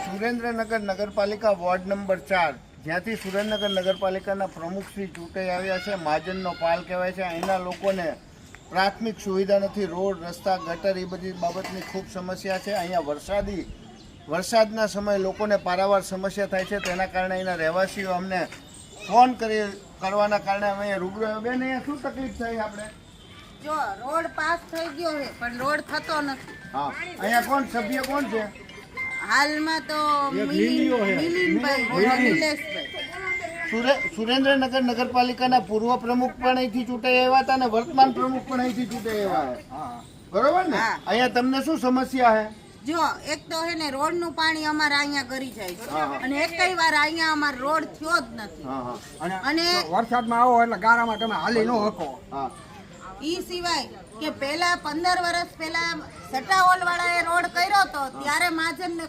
સુરેન્દ્રનગર નગરપાલિકા ward number 4 જ્યાંથી સુરેન્દ્રનગર નગરપાલિકાના પ્રમુખ શ્રી ચૂંટાઈ આવ્યા છે, મહાજનનો પાલ કહેવાય છે. અહીંના લોકોને પ્રાથમિક સુવિધા નથી, રોડ રસ્તા ગટર એ બધી બાબતની ખૂબ સમસ્યા છે. અહીંયા વરસાદના સમયે લોકોને પારાવાર સમસ્યા થાય છે. તેના કારણે અહીંના રહેવાસીઓ અમને ફોન કરવાના કારણે અમે અહીંયા રૂબરૂ આવ્યા. બેન, અહીંયા શું તકલીફ થઈ આપણે? જો રોડ પાસ થઈ ગયો છે પણ રોડ થતો નથી. હા, અહીંયા કોણ સભ્ય કોણ છે? હાલમાં તો સુરેન્દ્રનગર નગરપાલિકાના પૂર્વ પ્રમુખ પણ અહીંથી ચૂંટાઈ આવ્યા હતા અને વર્તમાન પ્રમુખ પણ અહીંથી ચૂંટાઈ આવ્યા. બરોબર ને? અહીંયા તમને શું સમસ્યા છે? જો એક તો હે ને રોડ નું પાણી અમારા અહીંયા ગરી જાય છે અને એકઈ વાર અહીંયા અમારો રોડ થયો જ નથી. અને વરસાદમાં આવો એટલે ગારામાં તમે હાલી ન શકો. ઈ સિવાય કે પહેલા 15 વર્ષ પહેલા સટાઓલ વાળાએ રોડ કર્યો હતો ત્યારે મહાજનને